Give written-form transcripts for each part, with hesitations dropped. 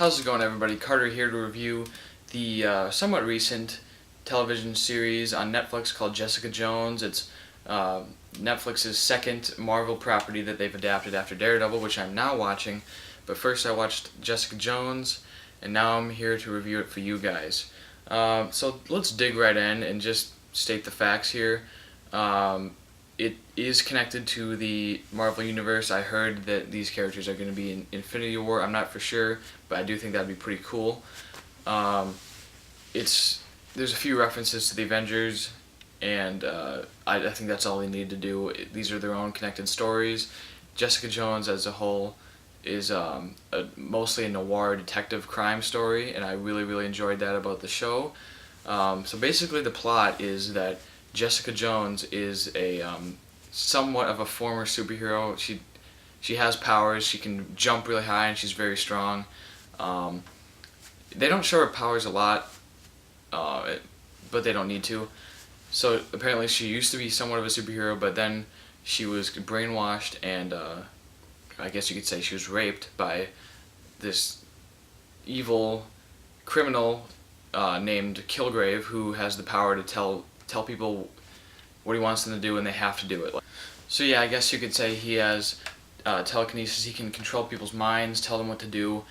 How's it going, everybody? Carter here to review the somewhat recent television series on Netflix called Jessica Jones. It's Netflix's second Marvel property that they've adapted after Daredevil, which I'm now watching. But first I watched Jessica Jones, and now I'm here to review it for you guys. So let's dig right in and just state the facts here. It is connected to the Marvel Universe. I heard that these characters are going to be in Infinity War. I'm not for sure, but I do think that'd be pretty cool. There's a few references to the Avengers, and I think that's all they need to do. These are their own connected stories. Jessica Jones as a whole is mostly a noir detective crime story, and I really enjoyed that about the show. So basically the plot is that Jessica Jones is a somewhat of a former superhero. She has powers. She can jump really high, and she's very strong. They don't show her powers a lot, but they don't need to. So apparently she used to be somewhat of a superhero, but then she was brainwashed, and I guess you could say she was raped by this evil criminal named Kilgrave, who has the power to tell people what he wants them to do, and they have to do it. So yeah, I guess you could say he has telekinesis. He can control people's minds, tell them what to do.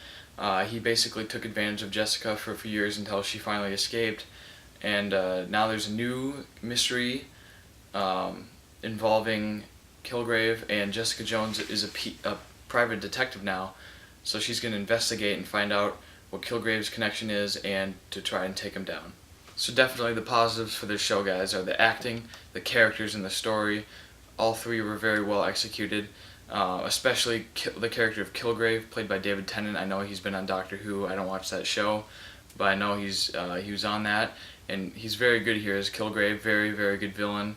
He basically took advantage of Jessica for a few years until she finally escaped. And now there's a new mystery involving Kilgrave, and Jessica Jones is a private detective now. So she's going to investigate and find out what Kilgrave's connection is, and to try and take him down. So definitely the positives for this show, guys, are the acting, the characters, and the story. All three were very well executed, especially the character of Kilgrave, played by David Tennant. I know he's been on Doctor Who. I don't watch that show, but I know he was on that, and he's very good here as Kilgrave. Very good villain.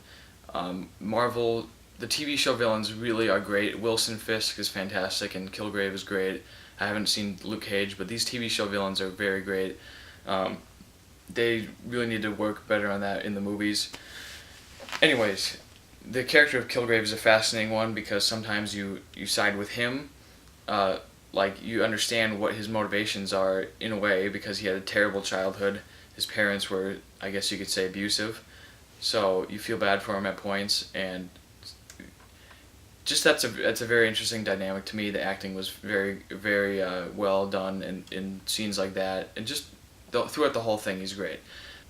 Marvel, the TV show villains really are great. Wilson Fisk is fantastic, and Kilgrave is great. I haven't seen Luke Cage, but these TV show villains are very great. They really need to work better on that in the movies. Anyways, the character of Kilgrave is a fascinating one because sometimes you side with him. Like, you understand what his motivations are in a way, because he had a terrible childhood. His parents were, I guess you could say, abusive. So you feel bad for him at points, and just that's a very interesting dynamic to me. The acting was very well done in scenes like that, and just throughout the whole thing, he's great.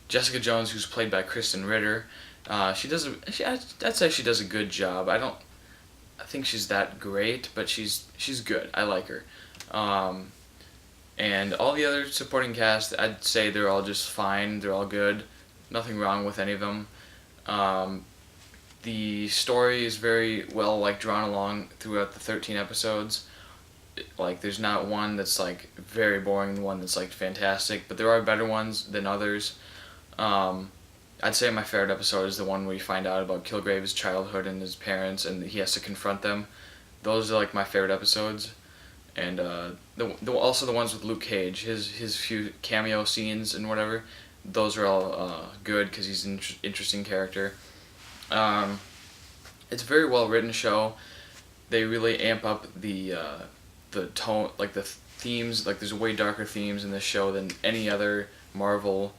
Jessica Jones, who's played by Kristen Ritter, I'd say she does a good job. I think she's that great, but she's good. I like her. And all the other supporting cast, I'd say they're all just fine. They're all good. Nothing wrong with any of them. The story is very well drawn along throughout the 13 episodes. There's not one that's very boring, one that's fantastic, but there are better ones than others. I'd say my favorite episode is the one where you find out about Kilgrave's childhood and his parents, and he has to confront them. Those are my favorite episodes. And also the ones with Luke Cage, his few cameo scenes and whatever, those are all good because he's an interesting character. It's a very well written show. They really amp up the tone, the themes. There's way darker themes in this show than any other Marvel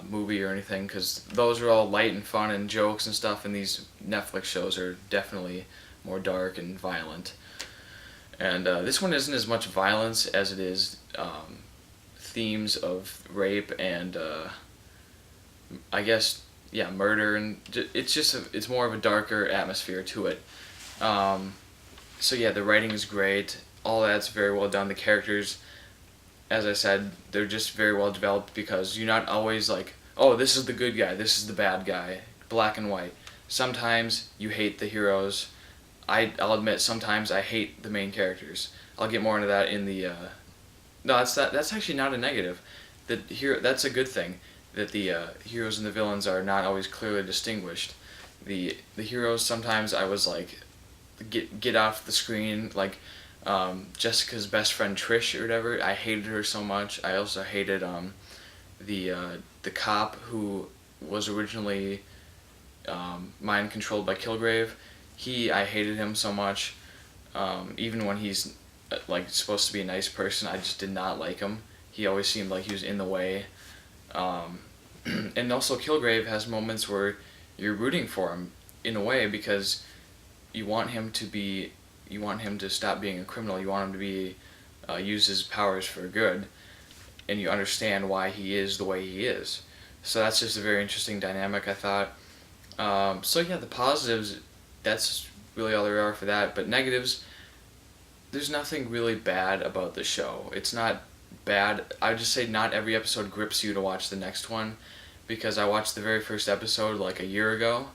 movie or anything, because those are all light and fun and jokes and stuff, and these Netflix shows are definitely more dark and violent. And this one isn't as much violence as it is themes of rape and I guess murder, and it's more of a darker atmosphere to it. So yeah, the writing is great. All that's very well done. The characters, as I said, they're just very well developed, because you're not always oh, this is the good guy, this is the bad guy, black and white. Sometimes you hate the heroes. I'll admit, sometimes I hate the main characters. I'll get more into that in the no, that's actually not a negative. That's a good thing, that the heroes and the villains are not always clearly distinguished. The heroes, sometimes I was get off the screen, Jessica's best friend Trish or whatever. I hated her so much. I also hated the cop who was originally mind controlled by Kilgrave. I hated him so much. Even when he's like supposed to be a nice person. I just did not like him. He always seemed like he was in the way. Um, and also Kilgrave has moments where you're rooting for him in a way because you want him to be, you want him to stop being a criminal. You want him to be use his powers for good, and you understand why he is the way he is. So that's just a very interesting dynamic, I thought. So yeah, the positives, that's really all there are for that. But negatives, there's nothing really bad about the show. It's not bad. I would just say not every episode grips you to watch the next one, because I watched the very first episode like a year ago,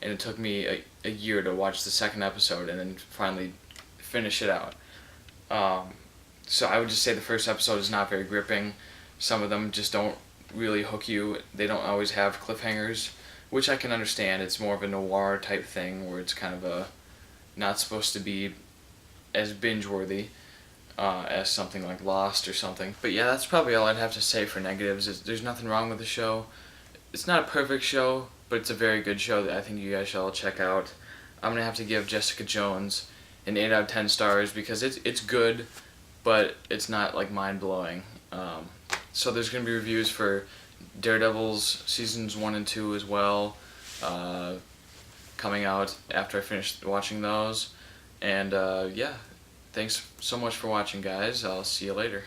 and it took me a year to watch the second episode and then finally finish it out. So I would just say the first episode is not very gripping. Some of them just don't really hook you. They don't always have cliffhangers, which I can understand. It's more of a noir type thing where it's kind of a not supposed to be as binge worthy as something like Lost or something. But yeah, that's probably all I'd have to say for negatives. There's nothing wrong with the show. It's not a perfect show, but it's a very good show that I think you guys should all check out. I'm gonna have to give Jessica Jones an 8 out of 10 stars because it's good, but it's not like mind blowing. So there's gonna be reviews for Daredevil's seasons 1 and 2 as well, coming out after I finish watching those. And yeah, thanks so much for watching, guys. I'll see you later.